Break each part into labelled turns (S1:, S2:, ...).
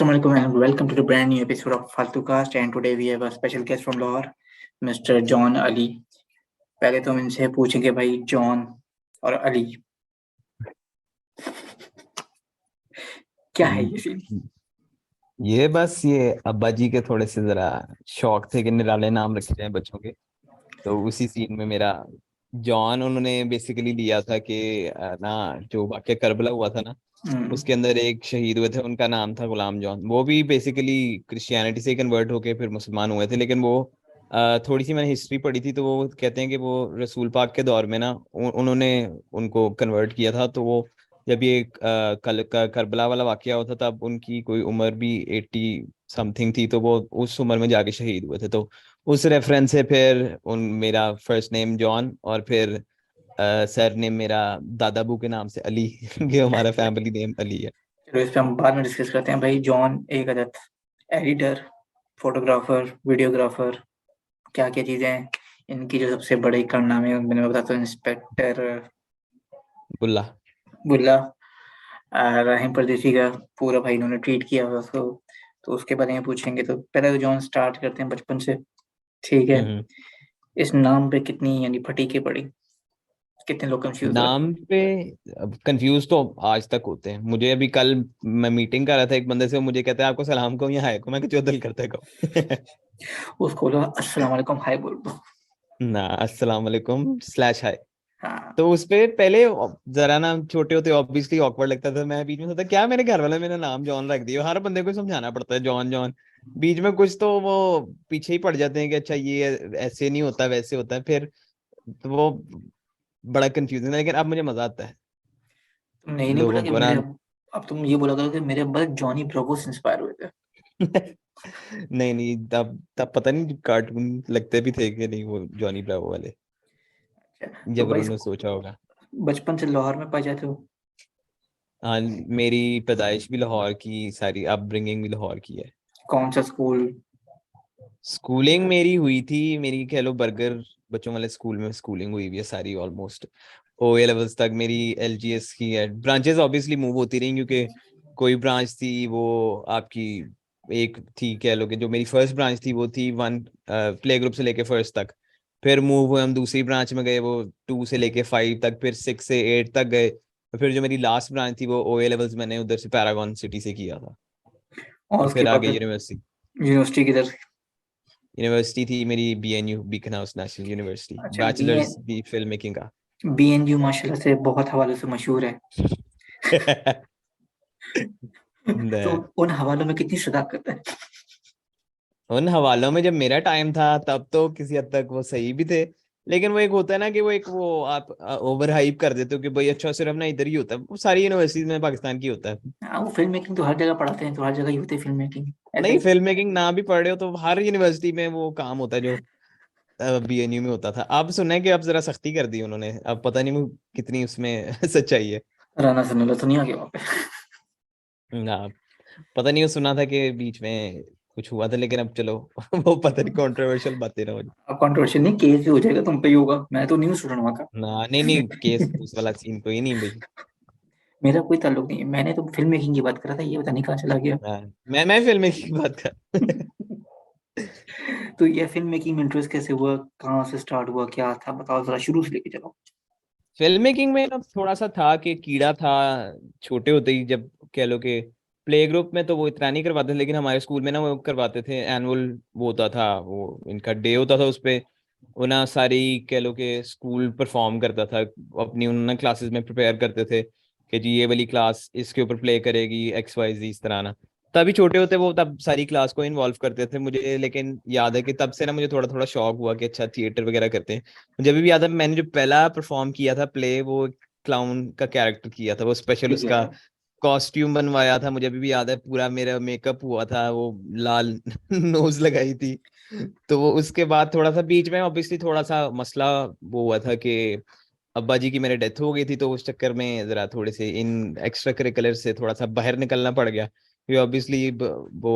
S1: Assalamualaikum and welcome to the brand new episode of Faltucast. And today we have a special guest from Lahore, Mr. John Ali. पहले तो हम इनसे पूछेंगे भाई John और अली क्या है ये सीन?
S2: ये बस ये अब्बा जी के थोड़े से जरा शौक थे कि निराले नाम रखे जाए बच्चों के। तो उसी सीन में मेरा जॉन उन्होंने बेसिकली लिया था कि ना जो वाक़या करबला हुआ था ना, उसके अंदर एक शहीद हुए थे, उनका नाम था गुलाम जॉन। वो भी बेसिकली क्रिश्चियनिटी से कन्वर्ट होके फिर मुसलमान हुए थे, लेकिन वो थोड़ी सी मैंने हिस्ट्री पढ़ी थी तो वो कहते हैं कि वो रसूल पाक के दौर में ना उन्होंने उनको कन्वर्ट किया था। तो वो जब ये करबला वाला वाकया होता तब उनकी कोई उम्र भी 80 समथिंग थी, तो वो उस उम्र में जाके शहीद हुए थे। तो उस रेफरेंस से फिर उन मेरा फर्स्ट नेम जॉन और फिर सर नेम मेरा दादाबू के नाम से अली ये हमारा फैमिली नेम अली है।
S1: चलो इस पे हम बाद में डिस्कस करते हैं। भाई जॉन एक अदद एडिटर, फोटोग्राफर, वीडियोग्राफर, क्या क्या चीजें हैं इनकी जो सबसे बड़े कारनामे हैं मैंने बताता हूँ। इंस्पेक्टर
S2: बुल्ला
S1: बुल्ला रहीम परदेसी का पूरा भाई इन्होंने ट्रीट किया हुआ उसको, तो उसके बारे में पूछेंगे। तो पहले तो जॉन स्टार्ट करते हैं बचपन से, ठीक है?
S2: हम्म।
S1: इस नाम पे कितनी यानी फटीके पड़ी, कितने लोग कंफ्यूज हुए?
S2: नाम पे कंफ्यूज तो आज तक होते हैं। मुझे अभी कल मैं मीटिंग कर रहा था एक बंदे से, मुझे कहता है आपको सलाम कहूं या हाय को, मैं जो दिल करता है कहूं
S1: उसको बोला अस्सलाम वालेकुम हाय बोल दो।
S2: ना अस्सलाम वालेकुम स्लैश हाय।
S1: हाँ,
S2: तो उस पे पहले जरा ना छोटे होते ऑब्वियसली ऑकवर्ड लगता था। मैं बीच में सोचता क्या मेरे घर वाले मेरा नाम जॉन रख दिया, हर बंदे को समझाना पड़ता है जॉन जॉन। बीच में कुछ तो वो पीछे ही पड़ जाते हैं कि अच्छा ये ऐसे नहीं होता वैसे होता है, फिर तो वो बड़ा कंफ्यूजन है। लेकिन अब मुझे मजा आता है
S1: तुमने ये नहीं बोला
S2: लोगों
S1: कि
S2: को
S1: मेरे
S2: ना
S1: अब तुम ये बोला करो कि मेरे अब्बा जॉनी ब्रावो से इंस्पायर हुए थे।
S2: नहीं नहीं, तब तब पता नहीं कार्टून लगते भी थे कि नहीं वो जॉनी ब्रावो वाले,
S1: अच्छा, तो
S2: जब
S1: भाई
S2: उन्होंने सोचा होगा।
S1: बचपन से लाहौर में पाए जाते हो?
S2: हाँ, मेरी पैदाइश भी लाहौर की, सारी अपब्रिंगिंग भी लाहौर की है।
S1: कौन सा स्कूल?
S2: स्कूलिंग मेरी हुई थी, मेरी कह लो बर्गर बच्चों वाले स्कूल में स्कूलिंग हुई हुई है सारी ऑलमोस्ट। ओए लेवल्स तक मेरी एलजीएस की है। ब्रांचेस ऑब्वियसली मूव होती रही क्योंकि कोई ब्रांच थी वो आपकी एक थी, कह लो कि जो मेरी फर्स्ट ब्रांच थी वो थी वन प्ले ग्रुप से लेके फर्स्ट तक। फिर मूव हुए हम दूसरी ब्रांच में गए, वो 2 से लेके 5 तक, फिर 6 से 8 तक गए। फिर जो मेरी लास्ट ब्रांच थी वो ओए लेवल्स मैंने उधर से पैरागॉन सिटी से किया था।
S1: और
S2: और
S1: उसके
S2: फिर
S1: बाद
S2: आगे
S1: फिर
S2: यूनिवर्सिटी।
S1: यूनिवर्सिटी किधर?
S2: यूनिवर्सिटी थी मेरी BNU, beacon house national university,
S1: अच्छा,
S2: बैचलर्स भी फिल्म मेकिंग का।
S1: बीएनयू माशाल्लाह से बहुत हवालों से मशहूर है। तो
S2: न-
S1: उन हवालों में कितनी सदाकत है?
S2: उन हवालों में जब मेरा टाइम था तब तो किसी हद तक वो सही भी थे, लेकिन वो एक होता है ना कि वो एक वो आप ओवर हाइप कर देते हो कि भाई अच्छा सिर्फ ना इधर ही होता है, वो सारी यूनिवर्सिटीज में पाकिस्तान की होता है।
S1: हाँ, वो फिल्म मेकिंग तो हर जगह पढ़ाते हैं, तो हर जगह ही होती है फिल्म मेकिंग, ऐसा
S2: नहीं,
S1: ही।
S2: फिल्म मेकिंग ना भी पढ़ रहे हो तो हर यूनिवर्सिटी में वो काम होता है जो बीएनयू में होता था। अब सुना है कि अब जरा सख्ती कर दी उन्होंने, अब पता नहीं वो कितनी उसमें सच्चाई है।
S1: राना सनोला तो नहीं आ गया वहाँ पे?
S2: ना, पता नहीं, वो सुना था कि बीच में कुछ हुआ था, लेकिन अब चलो वो पता नहीं, कंट्रोवर्शियल बातें ना हो जाए।
S1: अब कंट्रोवर्सी नहीं, केस भी हो जाएगा, तुम पे ही होगा। मैं तो न्यूज़ स्टूडेंट वहाँ का।
S2: ना नहीं नहीं, केस उस वाला सीन कोई नहीं भाई।
S1: मेरा कोई ताल्लुक नहीं है, मैंने तो फिल्म मेकिंग की बात करा था, ये पता नहीं कहाँ चला गया।
S2: हाँ, मैं फिल्म की बात कर
S1: तो ये फिल्म मेकिंग में इंटरेस्ट कैसे हुआ, कहाँ से स्टार्ट हुआ, क्या था, बताओ जरा, शुरू से लेके चलो।
S2: फिल्म मेकिंग में ना थोड़ा सा था कि कीड़ा था छोटे होते ही, जब कह लो कि प्ले ग्रुप में तो वो इतना नहीं करवाते थे, लेकिन हमारे स्कूल में ना वो करवाते थे एनुअल, वो होता था, वो इनका डे होता था, उस पे वो ना सारी कह लो कि स्कूल परफॉर्म करता था अपनी, उन्होंने क्लासेस में प्रिपेयर करते थे कि जी ये वाली क्लास इसके ऊपर प्ले करेगी एक्स वाई जी इस तरह ना। तभी छोटे होते वो तब सारी क्लास को इन्वॉल्व करते थे मुझे, लेकिन याद है कि तब से ना मुझे थोड़ा थोड़ा शौक हुआ कि अच्छा थिएटर वगैरह करते हैं। मुझे अभी भी याद है मैंने जो पहला परफॉर्म किया था प्ले, वो क्लाउन का कैरेक्टर किया था, वो स्पेशल
S1: ठीक है।
S2: उसका कॉस्ट्यूम बनवाया था। मुझे अभी भी याद है पूरा मेरा मेकअप हुआ था, वो लाल नोज लगाई थी। तो वो उसके बाद थोड़ा सा बीच में ऑब्वियसली थोड़ा सा मसला वो हुआ था कि अब्बा जी की मेरे डेथ हो गई थी, तो उस चक्कर में जरा थोड़े से इन एक्स्ट्रा करिकुलर से थोड़ा सा बाहर निकलना पड़ गया, क्योंकि ऑब्वियसली वो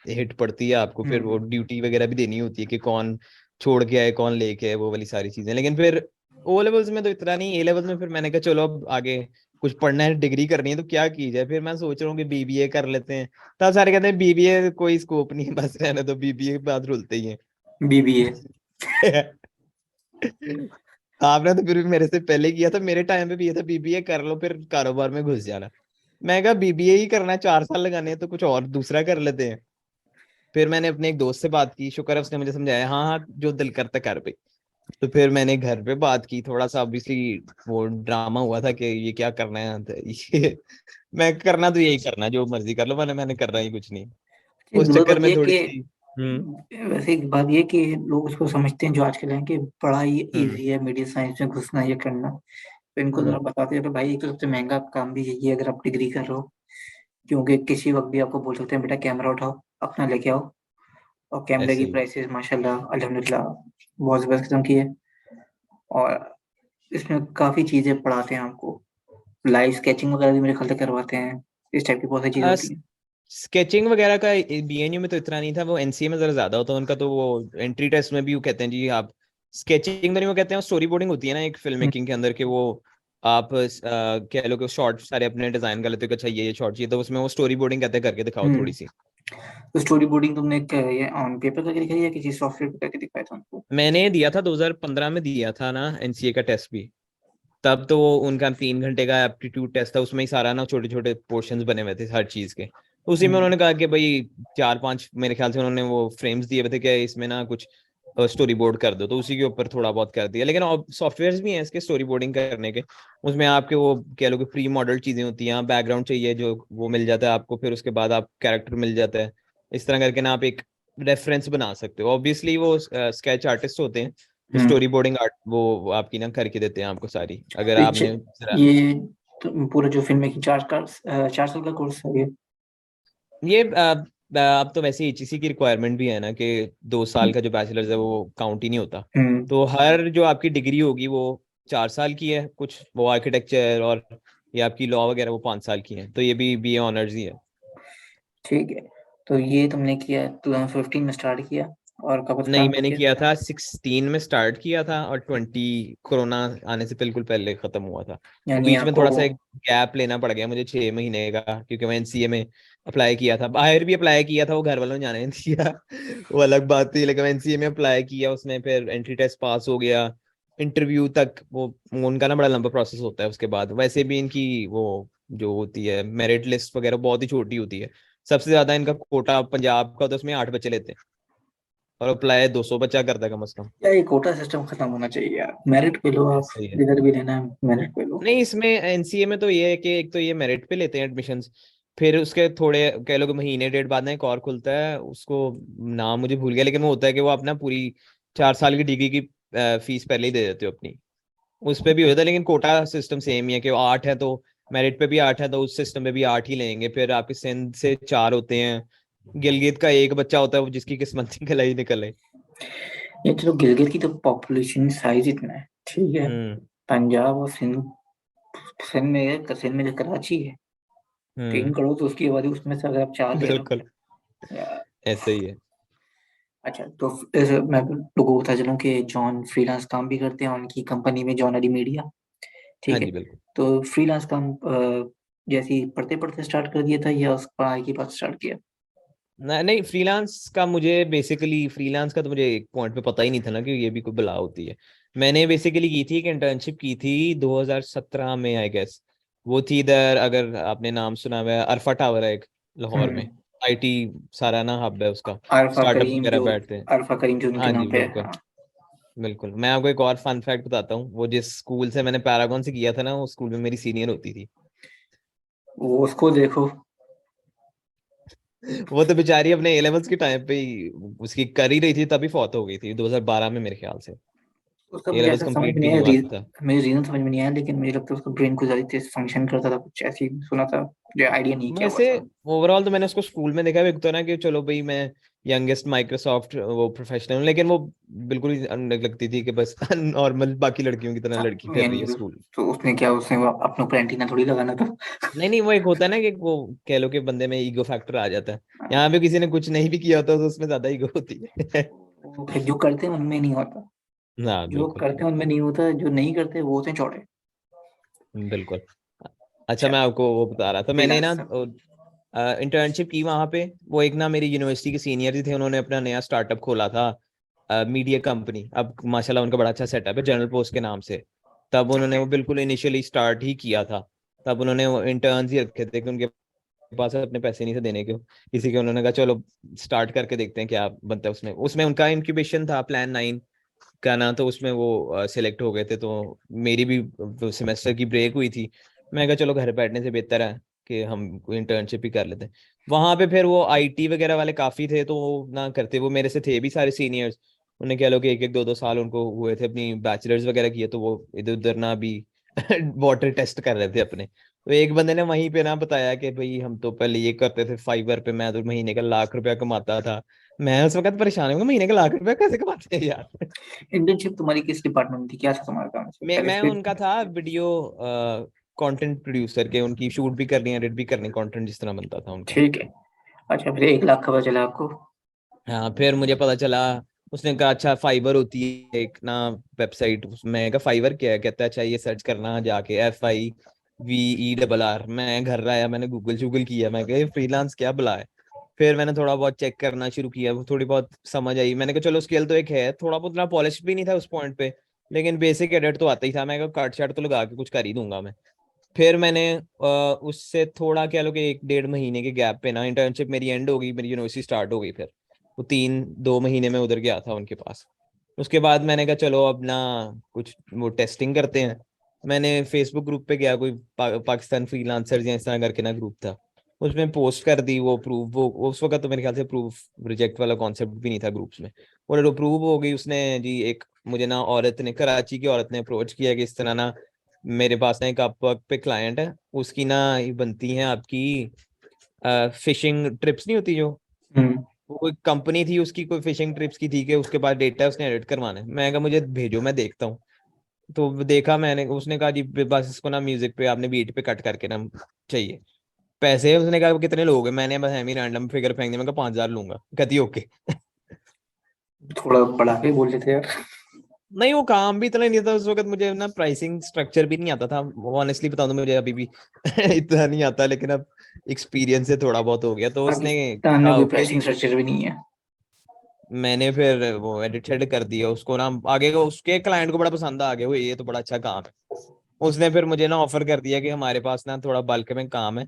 S2: हिट पड़ती है आपको, फिर वो
S1: हम्म।
S2: ड्यूटी वगैरह भी देनी होती है कि कौन छोड़ के आए कौन लेके आए, वो वाली सारी चीजें। लेकिन फिर ओ लेवल्स में तो इतना नहीं, ए लेवल्स में फिर मैंने कहा चलो अब आगे कुछ पढ़ना है, डिग्री करनी है तो क्या की जाए। फिर मैं सोच रहा हूँ कि बीबीए कर लेते हैं। तब सारे कहते हैं बीबीए कोई स्कोप नहीं है, बस रहने दो, बीबीए के बाद रुलते ही
S1: बीबीए।
S2: हैं। आपने तो फिर भी मेरे से पहले किया था, मेरे टाइम पे भी ये था बीबीए कर लो फिर कारोबार में घुस जाना। मैं कहा बीबीए ही करना है, 4 साल लगाने हैं तो कुछ और दूसरा कर लेते हैं। फिर मैंने अपने एक दोस्त से बात की, शुक्र है उसने मुझे समझाया, हाँ हाँ जो दिल करता कर भाई। तो फिर मैंने घर पे बात की, थोड़ा सा ऑब्वियसली वो ड्रामा हुआ था कि ये क्या करना है, तो ये मैं करना तो यही करना, जो मर्जी कर लो, मैंने करना ही कुछ नहीं। उस
S1: एक
S2: चक्कर
S1: बात
S2: में
S1: ये
S2: थोड़ी
S1: कि
S2: सी। हम्म।
S1: वैसे एक बात ये कि लोग इसको समझते हैं जो आजकल है कि पढ़ाई
S2: हम्म।
S1: इजी है, मीडिया साइंस में घुसना ये करना। तो इनको जरा
S2: हम्म।
S1: बताते हैं कि भाई एक तो सबसे महंगा काम भी यही है अगर आप डिग्री कर रहे हो। क्योंकि किसी वक्त भी आपको बोल सकते हैं बेटा कैमरा उठाओ अपना लेके आओ। और कैमरे
S2: ऐसे
S1: की
S2: ही।
S1: प्राइसेस माशाल्लाह अल्हम्दुलिल्लाह बहुत जबरदस्त किस्म की है। और इसमें काफी चीजें पढ़ाते हैं आपको। लाइव स्केचिंग वगैरह भी मेरे ख्याल से करवाते हैं। इस टाइप की बहुत सारी चीजें होती हैं।
S2: स्केचिंग वगैरह का बीएनयू में तो इतना नहीं था, वो एनसीए में जरा ज्यादा होता है उनका। तो वो एंट्री टेस्ट में भी वो कहते हैं जी आप स्केचिंग तो नहीं, वो कहते हैं स्टोरी बोर्डिंग होती है ना एक फिल्म
S1: हम्म।
S2: मेकिंग के अंदर, के वो आप कह लो कि शॉर्ट सारे अपने डिजाइन कर लेते हो कि अच्छा ये शॉर्ट चाहिए, तो उसमें वो स्टोरी बोर्डिंग कहते हैं करके दिखाओ थोड़ी
S1: हम्म।
S2: सी।
S1: तो स्टोरी बोर्डिंग तुमने ये ऑन पेपर करके दिखाई या किसी सॉफ्टवेयर पे करके दिखाया था उनको?
S2: मैंने दिया था 2015 में दिया था ना एनसीए का टेस्ट भी। तब तो वो उनका 3 घंटे का एप्टीट्यूड टेस्ट था, उसमें ही सारा ना छोटे छोटे पोर्शंस बने हुए थे हर चीज के। उसी में
S1: हम्म।
S2: उन्होंने कहा कि भाई 4-5 मेरे ख्याल से उन्होंने वो फ्रेम्स दिए हुए थे कि इसमें ना कुछ स्टोरी बोर्ड कर दो, तो उसी के ऊपर थोड़ा बहुत कर दिया। लेकिन सॉफ्टवेयर भी हैं इसके स्टोरी बोर्डिंग करने के। उसमें आपके वो कह लो कि प्री मॉडल चीजें होती हैं, बैकग्राउंड चाहिए जो वो मिल जाता है आपको, फिर उसके बाद आप कैरेक्टर मिल जाता है। इस तरह करके ना आप एक रेफरेंस बना सकते हो। ऑब्वियसली वो स्केच आर्टिस्ट होते हैं, तो
S1: हम्म।
S2: स्टोरी बोर्डिंग आर्ट वो आपकी ना करके देते हैं आपको सारी, अगर
S1: तो
S2: आपने जरा।
S1: ये तो पूरा जो फिल्म मेकिंग 4 साल का कोर्स है ये?
S2: ये अब तो वैसे एचईसी की रिक्वायरमेंट भी है ना कि 2 साल का जो बैचलर्स है वो काउंट ही नहीं होता।
S1: हम्म।
S2: तो हर जो आपकी डिग्री होगी वो 4 साल की है, कुछ वो आर्किटेक्चर और ये आपकी लॉ वगैरह वो 5 साल की है, तो ये भी बीए ऑनर्स ही है।
S1: ठीक है। तो ये तुमने किया 2015 में स्टार्ट किया और कब तक
S2: नहीं,
S1: काम
S2: मैंने
S1: किया?
S2: किया था 16 में स्टार्ट किया था, और कोरोना आने से बिल्कुल पहले खत्म हुआ था। वो
S1: यानी
S2: बीच में
S1: आपको
S2: थोड़ा सा एक गैप लेना पड़ गया मुझे 6 महीने का, क्योंकि मैं एनसीए में अप्लाई किया था, बाहर भी अप्लाई किया था, वो घर वालों ने जाने नहीं दिया। वो अलग बात थी, लेकिन एनसीए में अप्लाई किया, उसमें फिर एंट्री टेस्ट पास हो गया, इंटरव्यू तक वो उनका ना बड़ा लंबा प्रोसेस होता है। उसके बाद वैसे भी इनकी वो जो होती है मेरिट लिस्ट वगैरह बहुत ही छोटी होती है। सबसे ज्यादा इनका कोटा पंजाब का होता है, उसमें 8 बच्चे लेते हैं, और अप्लाई 200 बच्चा करता है कम से कम।
S1: या ये कोटा सिस्टम खत्म होना चाहिए यार। मेरिट पे लो आप।
S2: ऐसा ही है।
S1: जिधर भी लेना है मेरिट पे लो।
S2: नहीं, इसमें एनसीए में तो ये है कि एक तो ये मेरिट पे लेते हैं एडमिशन्स, फिर उसके थोड़े कह लो कि महीने डेढ़ बाद ना एक और खुलता है, उसको नाम मुझे भूल गया, लेकिन वो होता है कि वो अपना पूरी 4 साल की डिग्री की फीस पहले ही दे देते हो अपनी। उस पे भी होता है, लेकिन कोटा सिस्टम सेम ही है कि वो 8 है तो मेरिट पे भी 8 है तो उस सिस्टम पे भी 8 ही लेंगे। फिर आपके सिंध से 4 होते हैं, गिलगित का एक बच्चा होता है वो जिसकी किस्मत निकल ही निकले।
S1: ये चलो गिलगित की तो पॉपुलेशन साइज इतना है ठीक है।
S2: हम्म।
S1: पंजाब और सिंध में जो कराची है 3 करोड़ तो उसकी आबादी, उसमें से अगर आप 4 ले रहे हो
S2: बिल्कुल
S1: या।
S2: ऐसे ही है।
S1: अच्छा तो मैं लोगों को बता चलूं कि जॉन फ्रीलांस काम भी करते हैं उनकी कंपनी में, जॉन अली मीडिया।
S2: हाँ
S1: ठीक है।
S2: जी बिल्कुल।
S1: तो फ्रीलांस काम जैसे ही पढ़ते पढ़ते स्टार्ट कर दिया था या उस पढ़ाई के बाद स्टार्ट किया?
S2: नहीं, फ्रीलांस का मुझे बेसिकली, फ्रीलांस का तो मुझे एक पॉइंट पे पता ही नहीं था ना कि ये भी कोई बला होती है। मैंने बेसिकली की थी एक इंटर्नशिप की थी 2017 में आई गेस। वो थी इधर, अगर आपने नाम सुना हुआ है, अरफा टावर है एक लाहौर में,
S1: हम्म।
S2: आईटी सारा ना हब है उसका, स्टार्टअप वगैरह बैठते हैं।
S1: अरफा करीम जो उनके
S2: हाँ जी
S1: नाम पे है,
S2: बिल्कुल।
S1: हाँ।
S2: बिल्कुल, मैं आपको एक और फन फैक्ट बताता हूँ, वो जिस स्कूल से मैंने पैरागॉन से किया था ना, वो स्कूल में मेरी सीनियर होती थी।
S1: वो उसको देखो।
S2: वो तो बेचारी अपने ए लेवल्स के टाइम पे ही उसकी कर ही रही थी, तभी फौत हो गई थी 2012 में मेरे ख्याल से।
S1: उसका
S2: ए
S1: मुझे
S2: लेवल्स
S1: ऐसा समझ
S2: कंप्लीट
S1: में
S2: भी
S1: नहीं
S2: नहीं
S1: आया
S2: हुआ था।
S1: मुझे रीजन समझ में नहीं आया, लेकिन मुझे लगता है उसका ब्रेन कुछ ज्यादा तेज फंक्शन करता था, कुछ ऐसी सुना था। मुझे आइडिया नहीं क्या हुआ
S2: वैसे
S1: था।
S2: ओवरऑल तो मैंने उसको स्कूल में देखा, एक तो ना कि चलो भाई मैं यंगेस्ट माइक्रोसॉफ्ट वो प्रोफेशनल हूँ, लेकिन वो बिल्कुल ही लगती थी कि बस नॉर्मल बाकी लड़कियों की तरह लड़की फिर रही
S1: यानी
S2: है स्कूल।
S1: तो उसने क्या, उसने वो अपने ऊपर एंटीना थोड़ी लगाना था।
S2: नहीं नहीं, वो एक होता है ना कि वो कह लो कि बंदे में ईगो फैक्टर आ जाता है। यहाँ पे किसी ने कुछ नहीं भी किया होता तो उसमें ज्यादा ईगो होती है।
S1: वो जो करते हैं उनमें नहीं होता।
S2: हाँ
S1: जो
S2: बिल्कुल
S1: करते हैं उनमें नहीं होता, जो नहीं करते वो होते हैं चौड़े।
S2: बिल्कुल। अच्छा,
S1: अच्छा,
S2: मैं आपको वो बता रहा था, मैंने ना
S1: फ्रीलांस।
S2: इंटर्नशिप की वहां पे। वो एक ना मेरी यूनिवर्सिटी के सीनियर ही थे, उन्होंने अपना नया स्टार्टअप खोला था, मीडिया कंपनी। अब माशाल्लाह उनका बड़ा अच्छा सेटअप है, जनरल पोस्ट के नाम से। तब
S1: ठीक
S2: उन्होंने
S1: है।
S2: वो बिल्कुल इनिशियली स्टार्ट ही किया था। तब उन्होंने वो इंटर्न्स ही रखे थे कि उनके पास अपने पैसे नहीं थे देने के किसी के। उन्होंने कहा चलो स्टार्ट करके देखते हैं क्या बनता है उसमें। उसमें उनका इंक्यूबेशन था, प्लान 9 का ना, तो उसमें वो सिलेक्ट हो गए थे। तो मेरी भी सेमेस्टर की ब्रेक हुई थी। मैं कहा चलो घर बैठने से बेहतर है कि हम कोई इंटर्नशिप ही कर लेते हैं। वहां पे फिर वो आईटी वगैरह वाले काफी थे, तो वो ना करते, वो मेरे से थे भी सारे सीनियर्स। उन्हें कह लो कि 1-1 2-2 साल उनको हुए थे अपनी बैचलर्स वगैरह किए, तो वो इधर उधर ना भी वाटर टेस्ट कर रहे थे अपने। तो एक बंदे ने वहीं पे ना बताया कि भाई हम तो पहले ये करते थे फाइवर पे, मैं तो महीने का ₹1,00,000 कमाता था। मैं उस वक्त परेशान हूँ, महीने का ₹1,00,000 कैसे कमाते हैं यार।
S1: इंटर्नशिप तुम्हारी किस डिपार्टमेंट में थी, क्या था तुम्हारा काम से पहले
S2: मैं
S1: से?
S2: उनका था वीडियो कंटेंट प्रोड्यूसर के, उनकी शूट भी करनी, एडिट भी करनी, कंटेंट जिस तरह बनता था उनका।
S1: ठीक है। अच्छा, फिर 1 लाख खबर चला आपको?
S2: हाँ, फिर मुझे पता चला। उसने कहा अच्छा फाइबर होती है एक ना वेबसाइट। मैं कहा फाइबर क्या है? कहता है अच्छा ये सर्च करना जाके, FIVERR। मैं घर आया, मैंने गूगल शूगल किया, मैं कहा फ्रीलांस क्या बुला है। फिर मैंने थोड़ा बहुत चेक करना शुरू किया, वो थोड़ी बहुत समझ आई। मैंने कहा चलो स्किल तो एक है, थोड़ा बहुत ना पॉलिश भी नहीं था उस पॉइंट पे, लेकिन बेसिक एडिट तो आता ही था। मैं कहा काट शाट तो लगा के कुछ कर ही दूंगा मैं। फिर मैंने उससे थोड़ा कह लो कि 1-1.5 महीने के गैप पे ना इंटर्नशिप मेरी एंड हो गई, मेरी यूनिवर्सिटी स्टार्ट हो गई। फिर वो 3-2 महीने में उधर गया था उनके पास। उसके बाद मैंने कहा चलो अब ना कुछ वो टेस्टिंग करते हैं। मैंने फेसबुक ग्रुप पे गया, कोई पाकिस्तान फ्रीलांसर या इस तरह करके ना ग्रुप था। उसमें पोस्ट कर दी वो प्रूफ। वो उस वक्त तो मेरे ख्याल से प्रूफ रिजेक्ट वाला कॉन्सेप्ट भी नहीं था ग्रुप्स में। और अप्रूव हो गई उसने जी। एक मुझे ना औरत ने, कराची की औरत ने अप्रोच किया कि इस तरह ना मेरे पास ना एक अपवर्क पे क्लाइंट है, उसकी ना ये बनती है आपकी फिशिंग ट्रिप्स नहीं होती जो,
S1: हम्म।
S2: वो कोई कंपनी थी उसकी, कोई फिशिंग ट्रिप्स की थी कि उसके बाद डेटा उसने एडिट करवाना है। मैं कहा मुझे भेजो मैं देखता हूँ। तो देखा मैंने, उसने कहा जी बस इसको ना म्यूजिक पे आपने बीट पे कट करके ना चाहिए। पैसे उसने कहा कितने लोग हैं, मैंने बस एमी रैंडम फिगर फेंक दिया, मैं कहा 5,000 लूंगा। कहती ओके।
S1: थोड़ा बढ़ा के बोल लेते यार।
S2: नहीं वो काम भी इतना नहीं था उस वक्त, मुझे ना प्राइसिंग स्ट्रक्चर भी नहीं आता था। ऑनेस्टली बताऊं तो मुझे अभी भी इतना नहीं आता, लेकिन अब एक्सपीरियंस से थोड़ा बहुत हो गया। तो उसने
S1: पाकिस्तान में
S2: कहा
S1: कोई
S2: ओके
S1: प्राइसिंग
S2: जी।
S1: स्ट्रक्चर भी नहीं है।
S2: मैंने फिर वो एडिट कर दिया उसको ना, आगे को उसके क्लाइंट को बड़ा पसंद आ गया, वो ये तो बड़ा अच्छा काम है। उसने फिर मुझे ना ऑफर कर दिया कि हमारे पास ना थोड़ा बल्क में काम है,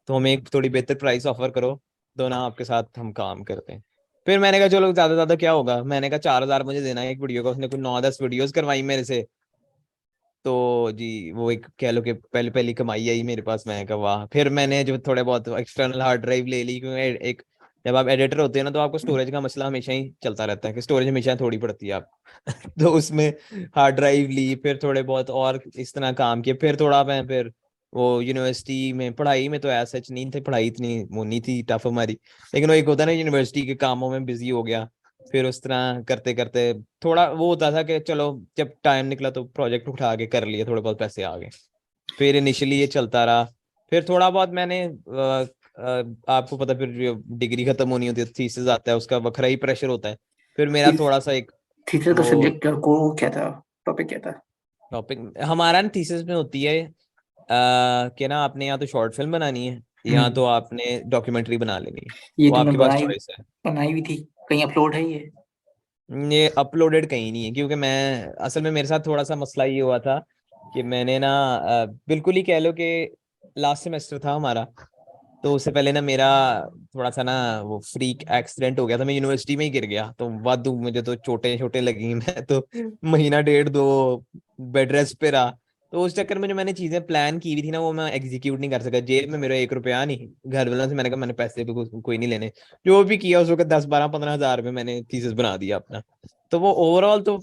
S2: तो हमें एक थोड़ी बेहतर प्राइस ऑफर करो, तो ना आपके साथ हम काम करते हैं। फिर मैंने कहा चलो ज्यादा ज्यादा क्या होगा, मैंने कहा 4,000 मुझे देना है एक वीडियो का। उसने कुछ 9-10 वीडियोस करवाई मेरे से। तो जी वो एक कह लो कि पहले पहली कमाई आई मेरे पास। मैं कहा वाह। फिर मैंने जो थोड़े बहुत एक्सटर्नल हार्ड ड्राइव ले ली, क्योंकि एक जब आप एडिटर होते हैं ना तो आपको स्टोरेज का मसला हमेशा ही चलता रहता है कि स्टोरेज हमेशा थोड़ी पड़ती है आप तो उसमें हार्ड ड्राइव ली, फिर थोड़े बहुत और इस तरह काम किए। फिर थोड़ा मैं फिर वो यूनिवर्सिटी में, पढ़ाई में तो ऐसा सच नहीं थी, पढ़ाई इतनी वो नहीं थी टफ हमारी, लेकिन वो एक होता है ना यूनिवर्सिटी के कामों में बिजी हो गया। फिर उस तरह करते करते थोड़ा वो होता था कि चलो जब टाइम निकला तो प्रोजेक्ट उठा के कर लिए, थोड़े बहुत पैसे आ गए। फिर इनिशियली ये चलता रहा। फिर थोड़ा बहुत मैंने आपको पता, फिर डिग्री खत्म होनी होती है, थीसिस आता है, उसका बखरा ही प्रेशर होता है। फिर मेरा
S1: थीस
S2: थोड़ा सा एक
S1: थीसिस का
S2: वो
S1: सब्जेक्ट को क्या था? टॉपिक क्या था?
S2: टॉपिक हमारा ना थीसिस में होती है कि ना आपने या तो शॉर्ट फिल्म बनानी है, या
S1: हम्म।
S2: तो आपने डॉक्यूमेंट्री बना लेनी है।
S1: ये
S2: वो
S1: तुमने
S2: आपके पास
S1: बनाई
S2: चॉइस है।
S1: बनाई भी थी? कहीं अपलोड है ये?
S2: ये अपलोडेड कहीं नहीं है, क्योंकि मैं असल में मेरे साथ थोड़ा सा मसला ये हुआ था कि मैंने ना बिल्कुल ही कह लो कि लास्ट सेमेस्टर था हमारा, तो उससे पहले ना मेरा थोड़ा सा ना वो फ्रीक एक्सीडेंट हो गया था, मैं यूनिवर्सिटी में ही गिर गया। तो वादू मुझे तो चोटें छोटे लगी मैं तो महीना डेढ़ दो बेड रेस्ट पे रहा। तो उस चक्कर में जो मैंने चीजें प्लान की हुई थी ना वो मैं एग्जीक्यूट नहीं कर सका। जेब में मेरा ₹1 नहीं, घर वालों से मैंने कहा मैंने पैसे भी कोई नहीं लेने। जो भी किया उस वक्त 10-12-15 हज़ार में मैंने थीसिस बना दिया अपना। तो वो ओवरऑल तो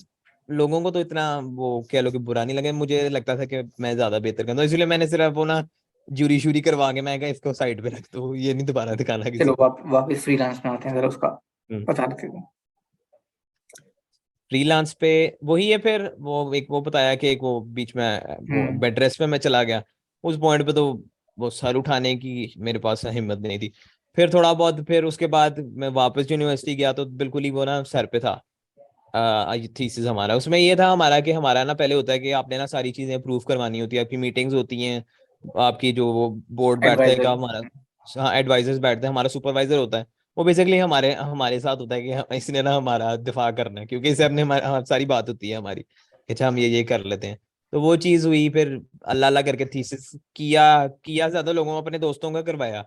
S2: लोगों को तो इतना वो कह लो कि बुरा नहीं लगे, मुझे लगता था कि मैं ज्यादा बेहतर कर दूं, इसलिए मैंने सिर्फ वो ना जूरी शूरी करवा के मैं कहा इसको साइड पे रख दो, ये नहीं दोबारा दिखाना
S1: चलो
S2: किसी को।
S1: वापस फ्रीलांस में आते हैं, जरा उसका बता देते हो।
S2: फ्रीलांस पे वही है। फिर वो एक वो बताया कि एक वो बीच में वो
S1: हम्म।
S2: बेड रेस्ट पे मैं चला गया। उस पॉइंट पे तो वो सर उठाने की मेरे पास हिम्मत नहीं थी। फिर थोड़ा बहुत फिर उसके बाद मैं वापस यूनिवर्सिटी गया तो बिल्कुल ही वो ना सर पे था थीसिस हमारा। उसमें ये था हमारा कि हमारा ना पहले होता है कि आपने ना सारी चीजें प्रूफ करवानी होती है, आपकी मीटिंग्स होती हैं, आपकी जो वो बोर्ड बैठता है
S1: एडवाइजर।
S2: का हमारा, हाँ एडवाइजर्स बैठते हैं, हमारा सुपरवाइजर होता है, वो बेसिकली हमारे हमारे साथ होता है कि इसने ना हमारा दिफा करना है, क्योंकि इससे अपने सारी बात होती है हमारी कि अच्छा हम ये कर लेते हैं। तो वो चीज हुई, फिर अल्लाह अल्लाह करके थीसिस किया ज्यादा लोगों को अपने दोस्तों का करवाया।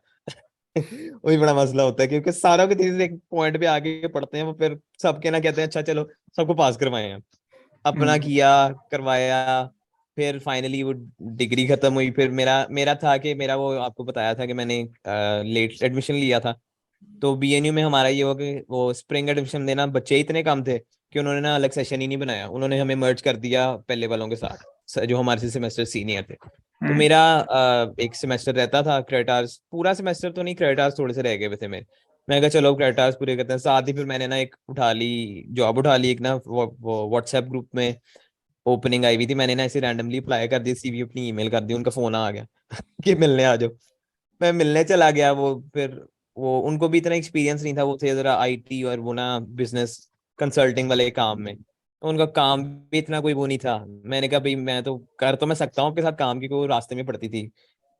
S2: वही बड़ा मसला होता है, क्योंकि सारों के थीसिस एक पॉइंट पे आके पढ़ते हैं, वो फिर सबके ना कहते हैं अच्छा चलो सबको पास करवाए हैं। अपना
S1: हम्म।
S2: किया, करवाया, फिर फाइनली वो डिग्री खत्म हुई। फिर मेरा मेरा था कि मेरा वो आपको बताया था कि मैंने लेट एडमिशन लिया था। तो बीएनयू में हमारा ये हुआ कि वो स्प्रिंग एडमिशन देना, बच्चे इतने कम थे कि उन्होंने ना अलग सेशन ही नहीं बनाया, उन्होंने हमें मर्ज कर दिया पहले वालों के साथ, जो हमारे से सेमेस्टर सीनियर थे। तो
S1: हम्म।
S2: मेरा एक सेमेस्टर रहता था क्रेडिटार्स, पूरा सेमेस्टर तो नहीं, क्रेडिटार्स थोड़े से रह गए हुए थे मेरे। मैं कहा चलो क्रेडिटार्स पूरे करते हैं, साथ ही फिर मैंने ना एक उठा ली, जॉब उठा ली एक ना, वो व्हाट्सएप ग्रुप में ओपनिंग आई हुई थी, मैंने ना ऐसे रैंडमली अप्लाई कर दी, सीवी अपनी ईमेल कर दी, उनका फोन आ गया कि मिलने आ जाओ। मैं मिलने चला गया, वो फिर वो उनको भी इतना एक्सपीरियंस नहीं था, वो थे जरा आईटी और वो ना बिजनेस कंसल्टिंग वाले काम में, तो उनका काम भी इतना कोई वो नहीं था। मैंने कहा भाई मैं तो कर तो मैं सकता हूँ आपके साथ काम की, कोई रास्ते में पड़ती थी,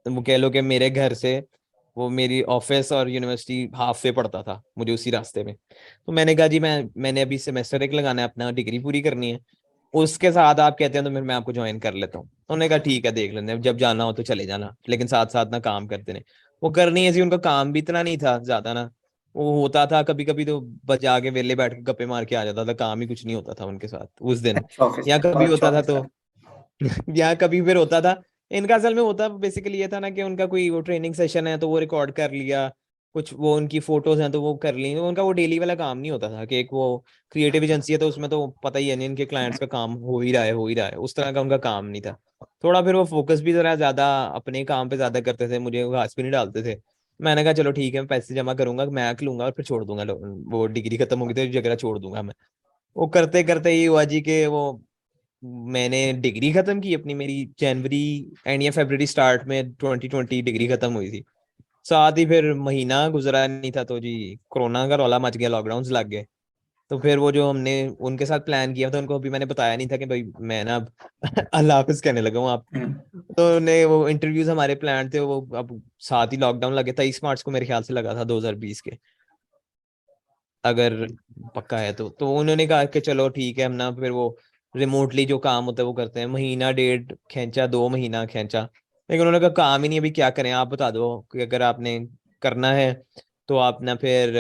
S2: तो वो कह लो कि मेरे घर से वो मेरी ऑफिस और यूनिवर्सिटी हाफ वे पड़ता था मुझे उसी रास्ते में। तो मैंने कहा जी मैंने अभी सेमेस्टर एक लगाना है, अपना डिग्री पूरी करनी है, उसके साथ आप कहते हैं तो फिर मैं आपको ज्वाइन कर लेता हूँ। उन्होंने कहा ठीक है देख लेते हैं, जब जाना हो तो चले जाना, लेकिन साथ साथ ना काम करते रहे। वो करनी ऐसी, उनका काम भी इतना नहीं था ज्यादा ना, वो होता था कभी कभी तो बजा के वेले बैठ के गप्पे मार के आ जाता था, काम ही कुछ नहीं होता था उनके साथ उस दिन।
S1: अच्छा ऑफिस
S2: या कभी
S1: अच्छा
S2: होता था
S1: ऑफिस
S2: तो
S1: था।
S2: या कभी फिर होता था, इनका असल में होता बेसिकली ये था ना कि उनका कोई वो ट्रेनिंग सेशन है तो वो रिकॉर्ड कर लिया, कुछ वो उनकी फोटोज हैं तो वो कर ली, तो उनका वो डेली वाला काम नहीं होता था कि एक वो क्रिएटिव एजेंसी है तो उसमें तो पता ही है नहीं, इनके क्लाइंट्स का काम हो ही रहा है, हो ही रहा है, उस तरह का उनका काम नहीं था। थोड़ा फिर वो फोकस भी जरा ज्यादा अपने काम पे ज्यादा करते थे, मुझे घास भी नहीं डालते थे। मैंने कहा चलो ठीक है, मैं पैसे जमा करूंगा, मैक लूंगा और फिर छोड़ दूंगा, वो डिग्री खत्म होगी तो जगह छोड़ दूंगा मैं। वो करते करते ये हुआ जी के वो मैंने डिग्री खत्म की अपनी, मेरी जनवरी एंड या फरवरी स्टार्ट में 2020 डिग्री खत्म हुई थी। साथ ही फिर महीना गुजरा नहीं था तो जी कोरोना का रौला मच गया, लॉकडाउन लग गए। तो फिर वो जो हमने उनके साथ प्लान किया था, उनको अभी मैंने बताया नहीं था कि भाई मैं ना अब अल्लाह हाफिज कहने लगा हूँ आप।
S1: हम्म।
S2: तो उन्हें वो इंटरव्यूज हमारे प्लान थे, वो अब साथ ही लॉकडाउन लगे, 23 मार्च को मेरे ख्याल से लगा था 2020 के, अगर पक्का है तो उन्होंने कहा कि चलो ठीक है, हम ना फिर वो रिमोटली जो काम होता है वो करते हैं। महीना डेढ़ खींचा, 2 महीना खींचा, लेकिन उन्होंने कहा काम ही नहीं, अभी क्या करें आप बता दो कि अगर आपने करना है तो आप ना फिर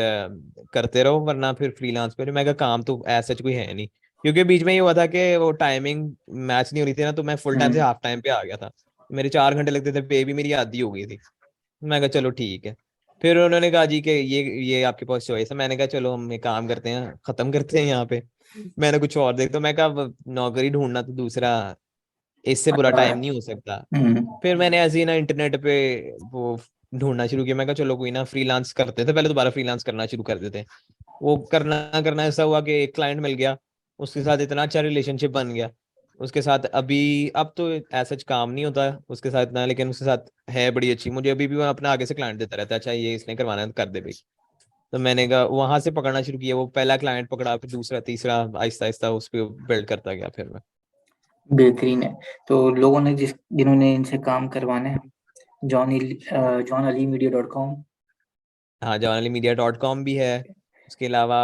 S2: करते रहो, वरना फिर फ्रीलांस पे। मैं कहा काम तो ऐसा कोई है नहीं, क्योंकि बीच में ये हुआ था कि वो टाइमिंग मैच नहीं हो रही थी ना, तो मैं फुल टाइम से
S1: हम्म।
S2: हाफ टाइम पे आ गया था, मेरे 4 घंटे लगते थे, पे भी मेरी आधी हो गई थी। मैं कहा चलो ठीक है। फिर उन्होंने कहा जी कि ये आपके पास चॉइस है, मैंने कहा चलो हम एक काम करते हैं, खत्म करते हैं यहाँ पे, मैंने कुछ और देख, तो मैं कहा अब नौकरी ढूंढना तो दूसरा, इससे बुरा
S1: अच्छा है।
S2: टाइम नहीं हो सकता।
S1: हम्म।
S2: फिर मैंने ऐसे ही ना इंटरनेट पे वो ढूंढना शुरू किया, मैं कहा चलो कोई ना फ्रीलांस करते थे, पहले दोबारा फ्रीलांस करना शुरू कर देते हैं। वो करना करना ऐसा हुआ कि एक क्लाइंट मिल गया, उसके साथ इतना अच्छा रिलेशनशिप बन गया, उसके साथ अभी अब तो ऐसा काम नहीं होता है उसके साथ ना, लेकिन उसके साथ है बड़ी अच्छी, मुझे अभी भी वो अपना आगे से क्लाइंट देता रहता है, अच्छा ये इसने करवाना है तो कर दे भाई। तो मैंने कहा वहां से पकड़ना शुरू किया, वो पहला क्लाइंट पकड़ा, फिर दूसरा तीसरा, आहिस्ता आहिस्ता उस पर बिल्ड करता गया फिर मैं।
S1: बेहतरीन है। तो लोगों ने जिन्होंने इनसे काम करवाने हैं, John Ali media dot com.
S2: हाँ janalymedia.com भी है, उसके अलावा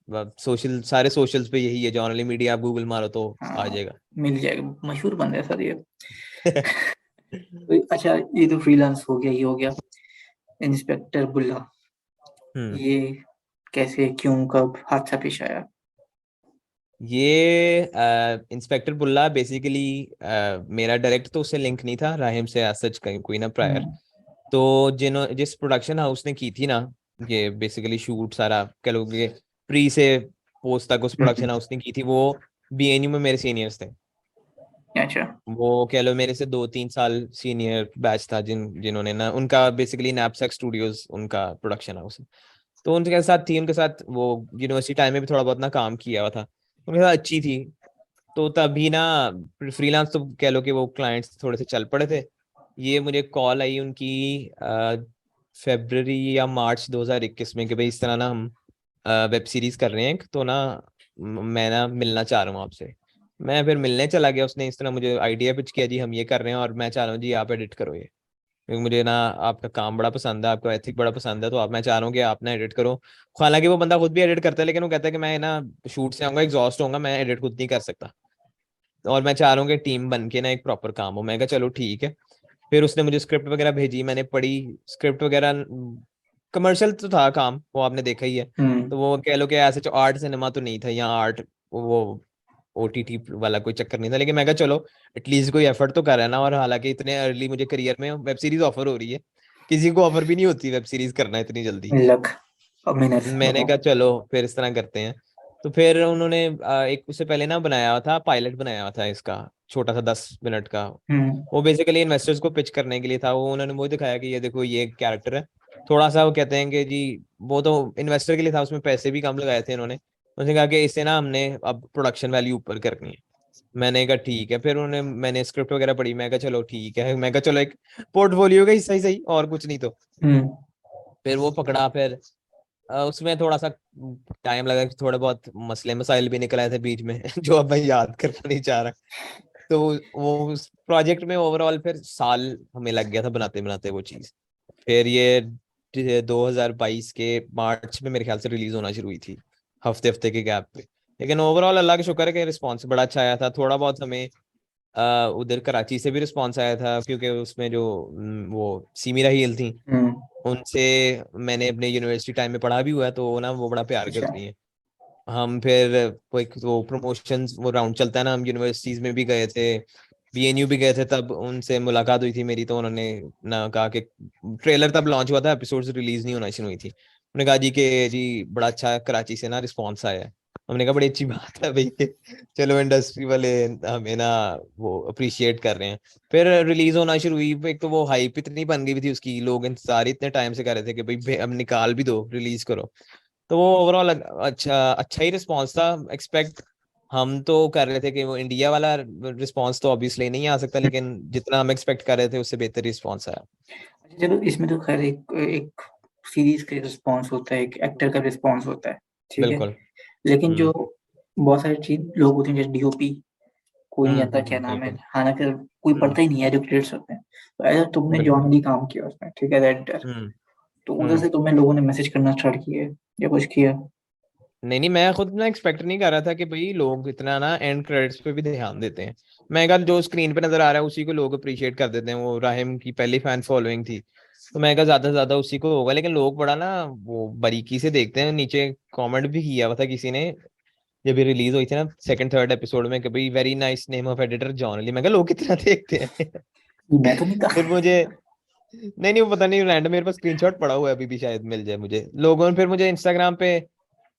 S2: सोशल सारे सोशल्स पे यही है, जॉनली मीडिया, आप गूगल मारो तो आ
S1: हाँ,
S2: जाएगा।
S1: मिल जाएगा, मशहूर बंदा है सर ये। तो अच्छा, ये तो फ्रीलांस हो गया, ये हो गया। इंस्पेक्टर बुल्ला,
S2: हम्म।
S1: ये कैसे, क्यों, कब हादसा पेश आया?
S2: ये इंस्पेक्टर बुल्ला बेसिकली मेरा डायरेक्ट तो उससे लिंक नहीं था, राहिम से as सच कहीं कोई ना प्रायर।
S1: हम्म।
S2: तो जिस प्रोडक्शन हाउस ने की थी ना, ये बेसिकली शूट सारा कह लो कि प्री से पोस्ट तक उस
S1: हम्म।
S2: प्रोडक्शन हाउस ने की थी, वो बीएनयू में मेरे सीनियर्स थे।
S1: अच्छा।
S2: वो कह लो मेरे से 2-3 साल सीनियर बैच था, जिन्होंने ना उनका बेसिकली नैपसैक स्टूडियोज उनका प्रोडक्शन हाउस है। तो उनके साथ थी, उनके साथ वो यूनिवर्सिटी टाइम में भी थोड़ा बहुत ना काम किया हुआ था, उनके साथ अच्छी थी। तो तभी ना फ्रीलांस तो कह लो कि वो क्लाइंट्स थोड़े से चल पड़े थे। ये मुझे कॉल आई उनकी फेब्रवरी या मार्च 2021 में कि भाई इस तरह ना हम वेब सीरीज कर रहे हैं एक, तो ना मैं ना मिलना चाह रहा हूँ आपसे। मैं फिर मिलने चला गया, उसने इस तरह मुझे आइडिया पिच किया जी हम ये कर रहे हैं और मैं चाह रहा हूँ जी आप एडिट करो ये। क्योंकि मुझे ना आपका काम बड़ा पसंद है, आपका एथिक बड़ा पसंद है, तो आप, मैं चाह रहा हूँ कि आप ना एडिट करो। हालांकि वो बंदा खुद भी एडिट करता है, लेकिन वो कहता है कि मैं ना शूट से आऊंगा एग्जॉस्ट होऊंगा, मैं एडिट खुद नहीं कर सकता, और मैं चाह रहा हूँ कि टीम बन के ना एक प्रॉपर काम हो। मैं कहा चलो ठीक है। फिर उसने मुझे स्क्रिप्ट वगैरह भेजी, मैंने पढ़ी स्क्रिप्ट वगैरह। कमर्शियल तो था काम, वो आपने देखा ही है।
S1: हम्म।
S2: तो वो कह लो कि ऐसे आर्ट सिनेमा तो नहीं था, यहाँ आर्ट वो ओटीटी वाला कोई चक्कर नहीं था, लेकिन मैं कहा चलो एटलीस्ट कोई एफर्ट तो कर रहा है ना। और हालांकि इतने अर्ली मुझे करियर में वेब सीरीज ऑफर हो रही है, किसी को ऑफर भी नहीं होती वेब सीरीज करना इतनी जल्दी।
S1: लक और मेहनत
S2: मैंने
S1: दोनों।
S2: कहा चलो फिर इस तरह करते हैं। तो फिर उन्होंने एक उससे पहले ना बनाया था, पायलट बनाया था इसका, छोटा सा 10 मिनट का।
S1: हम्म।
S2: वो बेसिकली इन्वेस्टर्स को पिच करने के लिए था। वो उन्होंने मुझे दिखाया कि ये देखो ये कैरेक्टर है, थोड़ा सा वो कहते हैं कि जी, वो तो इन्वेस्टर के लिए था, उसमें पैसे भी कम लगाए थे इन्होंने। उन्होंने कहा कि इससे ना हमने अब प्रोडक्शन वैल्यू ऊपर करनी है। मैंने कहा ठीक है। फिर उन्होंने, मैंने स्क्रिप्ट वगैरह पढ़ी, मैं कहा चलो ठीक है, मैं कहा चलो एक पोर्टफोलियो का हिस्सा ही सही, और कुछ नहीं तो।
S1: हम्म।
S2: फिर वो पकड़ा। फिर उसमें थोड़ा सा टाइम लगा कि थोड़े बहुत मसले मसाइल भी निकल आए थे बीच में जो अब मैं याद करना नहीं चाह रहा। तो वो उस प्रोजेक्ट में ओवरऑल फिर साल हमें लग गया था बनाते बनाते वो चीज। फिर ये 2022 के मार्च में मेरे ख्याल से रिलीज होना शुरू हुई थी, हफ्ते हफ्ते के गैप पे। लेकिन ओवरऑल अल्लाह का शुक्र है कि रिस्पॉन्स बड़ा अच्छा आया था। थोड़ा बहुत हमें उधर कराची से भी रिस्पॉन्स आया था, क्योंकि उसमें जो वो सीमिरा हील थी,
S1: हम्म।
S2: उनसे मैंने अपने यूनिवर्सिटी टाइम में पढ़ा भी हुआ है, तो वो ना वो बड़ा प्यार
S1: अच्छा।
S2: करती हैं। हम फिर कोई वो प्रमोशंस वो राउंड चलता है ना, हम यूनिवर्सिटीज में भी गए थे, बीएनयू भी गए थे, तब उनसे मुलाकात हुई थी मेरी। तो उन्होंने ना कहा कि ट्रेलर तब लॉन्च हुआ था, एपिसोड्स रिलीज नहीं होना शुरू हुई थी। उन्होंने कहा जी कि जी बड़ा अच्छा कराची से ना रिस्पॉन्स आया है। हमने कहा बड़ी अच्छी बात है भाई कि चलो इंडस्ट्री वाले हमें ना वो अप्रिशिएट कर रहे हैं। फिर रिलीज होना शुरू हुई। एक तो वो हाइप इतनी बन गई थी उसकी, लोग इंतजार इतने टाइम से कर रहे थे कि भाई अब निकाल भी दो, रिलीज करो। तो वो ओवरऑल अच्छा अच्छा ही रिस्पॉन्स था। एक्सपेक्ट हम तो कर रहे थे कि वो इंडिया वाला रिस्पॉन्स तो ऑब्वियसली नहीं आ सकता, लेकिन जितना हम एक्सपेक्ट कर रहे थे उससे बेहतर रिस्पॉन्स आया।
S1: अच्छा, चलो इसमें तो खैर एक एक सीरीज का रिस्पॉन्स होता है, एक एक्टर का रिस्पॉन्स होता है, ठीक है।
S2: बिल्कुल।
S1: लेकिन जो
S2: हम्म
S1: बहुत सारे चीज लोग होते हैं जैसे डीओपी, कोई नहीं जानता क्या नाम है,
S2: बिल्कुल।
S1: हालांकि कोई
S2: हम्म
S1: पढ़ता ही नहीं है जो क्रेडिट्स होते हैं। तो ऐसा तुमने
S2: बिल्कुल।
S1: जॉनली काम किया उसमें, ठीक है, एडिटर।
S2: हम्म
S1: तो उधर
S2: हम्म
S1: से तुम्हें लोगों ने मैसेज करना स्टार्ट किए या कुछ किया?
S2: नहीं नहीं, मैं खुद ना एक्सपेक्ट नहीं कर रहा था कि भाई लोग इतना ना एंड क्रेडिट्स पे भी ध्यान देते हैं। मैं कहा जो स्क्रीन पे नजर आ रहा है उसी को लोग अप्रिशिएट कर देते हैं। वो राहिम की पहली फैन फॉलोइंग थी, तो मैं कहा ज्यादा से ज्यादा उसी को होगा। लेकिन लोग बड़ा ना वो बारीकी से देखते हैं। नीचे कमेंट भी किया हुआ था किसी ने, जब ये रिलीज हुई थी ना सेकंड थर्ड एपिसोड में, कि भाई very nice name of editor John Ali. मैं कहा लोग कितना देखते हैं
S1: मैं तो नहीं था।
S2: फिर मुझे, नहीं नहीं वो पता नहीं रैंडम मेरे पास स्क्रीनशॉट पड़ा हुआ है, अभी भी शायद मिल जाए मुझे। लोगों ने फिर मुझे इंस्टाग्राम पे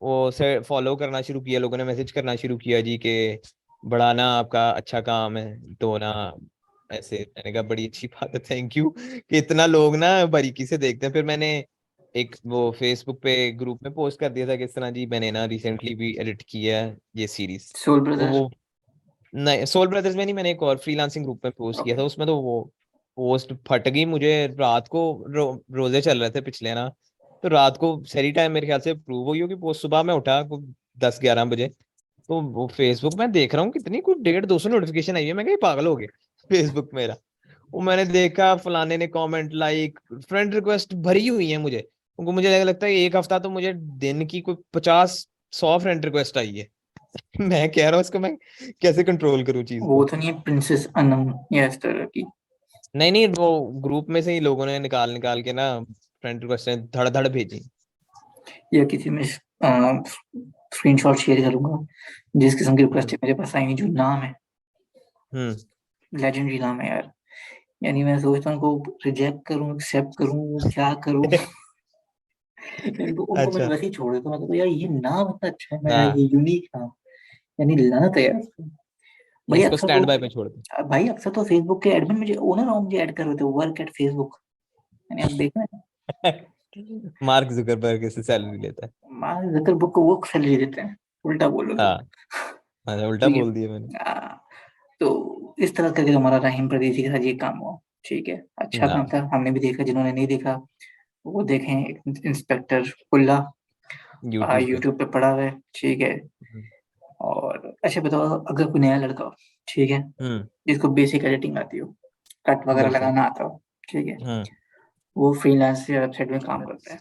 S2: वो से फॉलो करना शुरू किया, लोगों ने मैसेज करना शुरू किया जी के बड़ा ना आपका अच्छा काम है, तो ना ऐसे। मैंने कहा बड़ी अच्छी बात है, थैंक यू कि इतना लोग ना बारीकी से देखते हैं। फिर मैंने एक वो फेसबुक पे ग्रुप में पोस्ट कर दिया था कि इस तरह जी मैंने ना रिसेंटली भी एडिट किया है ये सीरीज।
S1: सोल
S2: तो
S1: ब्रदर।
S2: वो, नहीं सोल ब्रदर्स में नहीं, मैंने एक और फ्रीलांसिंग ग्रुप में पोस्ट किया
S1: ओके।
S2: था। उसमें तो वो पोस्ट फट गई। मुझे रात को रोजे चल रहे थे पिछले ना, तो रात को सही टाइम मेरे ख्याल से अप्रूव हुई होगी पोस्ट। सुबह मैं उठा 10-11 बजे, तो वो फेसबुक में देख रहा हूँ कितनी कुछ 150-200 नोटिफिकेशन आई है। मैं कहीं पागल हो गए फेसबुक मेरा। वो मैंने देखा फलाने ने कमेंट लाइक फ्रेंड रिक्वेस्ट भरी हुई है मुझे। उनको मुझे लगता है एक हफ्ता तो मुझे दिन की कोई 50-100 फ्रेंड रिक्वेस्ट आई है मैं कह रहा हूँ इसको मैं कैसे कंट्रोल करूँ चीज
S1: वो
S2: को।
S1: तो नहीं है प्रिंसेस अनम या इस तरह की?
S2: नहीं नहीं, वो ग्रुप में से ही लोगों ने निकाल निकाल के ना फ्रेंड रिक्वेस्ट धड़ धड़ भेजी।
S1: या किसी में स्क्रीनशॉट शेयर करूंगा जिस किस्म की
S2: हम्म
S1: रिक्वेस्ट मेरे पास आएंगी, जो नाम है,
S2: हम्म
S1: लेजेंडरी नाम है यार। यानी मैं सोचता हूँ उनको रिजेक्ट करूँ, एक्सेप्ट करूँ, क्या करूँ? उनको मैं
S2: अच्छा।
S1: वैसे ही छोड़ देता हूँ। मैं कहता हूँ, यार ये नाम इतना अच्छा है मेरा,
S2: हाँ,
S1: ये यूनिक नाम। यानी लानत है यार। भाई
S2: इसको
S1: अक्सर
S2: स्टैंड
S1: तो
S2: बाय पे छोड़ दो।
S1: भाई अक्सर तो फेसबुक के एडमिन मुझे ओनर और मुझे ऐड कर रहे थे, वर्क एट फेसबुक। यानी आप देख रहे हैं,
S2: मार्क जुकरबर्ग से सैलरी लेता है।
S1: मार्क जकरबर्ग को वो सैलरी देते हैं, उल्टा बोलो तो।
S2: हाँ, मैंने उल्टा
S1: ठीक
S2: बोल दिया मैंने।
S1: है। तो इस तरह करके हमारा रहीम परदेसी के साथ ये काम हुआ। ठीक है, अच्छा काम
S2: हाँ,
S1: था, हमने भी देखा। जिन्होंने नहीं देखा वो देखें, इंस्पेक्टर उल्ला
S2: यूट्यूब पे।
S1: यूट्यूब पे पड़ा हुआ है, ठीक है।
S2: हम्म
S1: और अच्छा बताओ, अगर कोई नया लड़का हो, ठीक है,
S2: हम्म,
S1: जिसको बेसिक एडिटिंग आती हो, कट वगैरह
S2: बिल्कुल।
S1: लगाना आता हो, ठीक है,
S2: हाँ।
S1: वो फ्रीलांस वेबसाइट में काम करता है।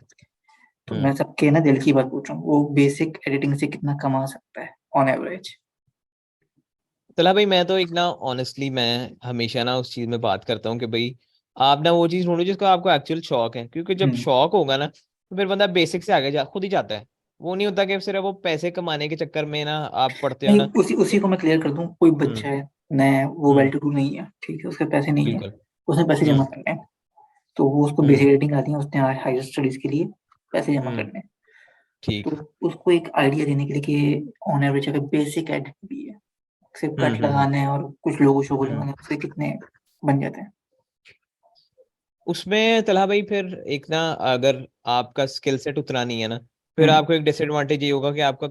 S1: तो
S2: हम्म।
S1: मैं सबके ना दिल की बात पूछ रहा हूँ, वो बेसिक एडिटिंग से कितना कमा सकता है ऑन एवरेज?
S2: चला भाई, मैं तो एक ना ऑनेस्टली मैं हमेशा ना उस चीज में बात करता हूँ कि भाई आप ना वो चीज ढूंढो जिसको आपको एक्चुअल शौक है, क्योंकि जब
S1: हम्म।
S2: शौक होगा ना तो फिर बंदा बेसिक से आगे खुद ही जाता है। वो नहीं होता कि सिर्फ वो पैसे कमाने के चक्कर में ना आप पढ़ते हो
S1: नहीं,
S2: ना।
S1: उसी उसी को मैं क्लियर कर दूं। कोई
S2: हम्म।
S1: बच्चा है, नया, वो वेल
S2: हम्म।
S1: टू डू नहीं है, ठीक है, उसके पैसे नहीं है,
S2: बिल्कुल।
S1: उसने पैसे जमा
S2: हम्म।
S1: करने हैं, तो वो उसको बेसिक
S2: हम्म।
S1: एडिटिंग आती है, उसने हायर स्टडीज के लिए पैसे जमा
S2: हम्म।
S1: करने हैं। तो
S2: ठीक।
S1: उसको एक आइडिया देने के लिए कि ऑन एवरेज अगर बेसिक एडिट भी है, सिर्फ कट
S2: हम्म।
S1: लगाना है और कुछ लोगो शोगो
S2: हम्म।
S1: लगाना है, उसके कितने बन जाते हैं?
S2: उसमें तला भाई फिर एक ना, अगर आपका स्किल सेट उतना नहीं है ना, फिर
S1: हम्म।
S2: आपको एक डिसएडवांटेज ये होगा कि आपका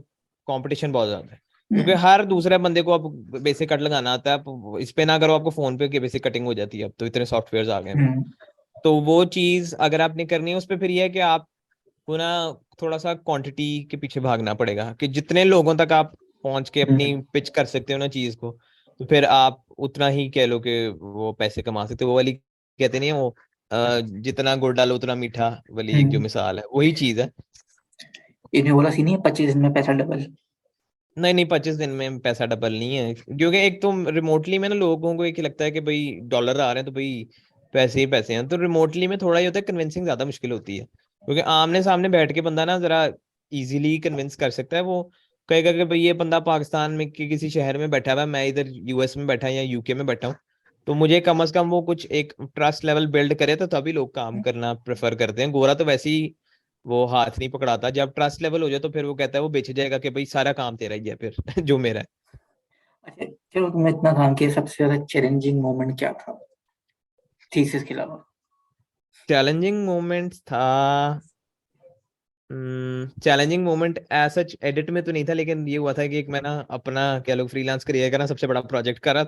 S2: कंपटीशन बहुत ज्यादा है। क्योंकि
S1: हम्म।
S2: हर दूसरे बंदे को अब बेसिक कट लगाना आता है। आप इस पे ना करो, आपको फोन पे की बेसिक कटिंग हो जाती है, अब तो इतने सॉफ्टवेयर आ गए हैं भाई।
S1: हम्म।
S2: तो वो चीज अगर आपने करनी है उस पे, फिर ये है कि आपको ना थोड़ा सा क्वांटिटी के पीछे भागना पड़ेगा कि जितने लोगों तक आप पहुंच के अपनी
S1: हम्म।
S2: पिच कर सकते हो ना चीज को, तो फिर आप उतना ही कह लो कि वो पैसे कमा सकते हो। वो वाली कहते नहीं है वो, जितना गुड़ डालो उतना मीठा वाली एक जो
S1: हम्म।
S2: मिसाल है, वही चीज है।
S1: इसमें बोला सी नहीं है 25 दिन में पैसा डबल?
S2: नहीं नहीं, 25 दिन में पैसा डबल नहीं है, क्योंकि एक तो रिमोटली में ना लोगों को एक ही लगता है कि भाई डॉलर आ रहे हैं तो भाई पैसे ही पैसे हैं। तो रिमोटली में थोड़ा ही होता है, कन्विंसिंग ज्यादा मुश्किल होती है, क्योंकि आमने सामने बैठ के बंदा ना जरा इजीली कन्विंस कर सकता है। वो कहेगा कि भाई ये बंदा पाकिस्तान में किसी शहर में बैठा हुआ है, मैं इधर यूएस में बैठा या यूके में बैठा हूँ, तो मुझे कम से कम वो कुछ एक ट्रस्ट लेवल बिल्ड करे तो तभी लोग काम करना प्रेफर करते हैं। गोरा तो वैसे ही वो हाथ नहीं पकड़ाता, जब ट्रस्ट लेवल हो जाए तो फिर वो कहता है, वो बेच जाएगा कि भाई सारा काम तेरा ही है फिर जो मेरा है।
S1: अच्छा, चलो तुमने इतना काम किया, सबसे ज्यादा चैलेंजिंग मोमेंट क्या था थीसिस के अलावा?
S2: चैलेंजिंग मोमेंट था, चैलेंजिंग मोमेंट ऐसा एडिट में तो नहीं था, लेकिन ये हुआ था कि एक मैं ना अपना क्या लोग फ्रीलांस करियर का ना सबसे बड़ा प्रोजेक्ट करा।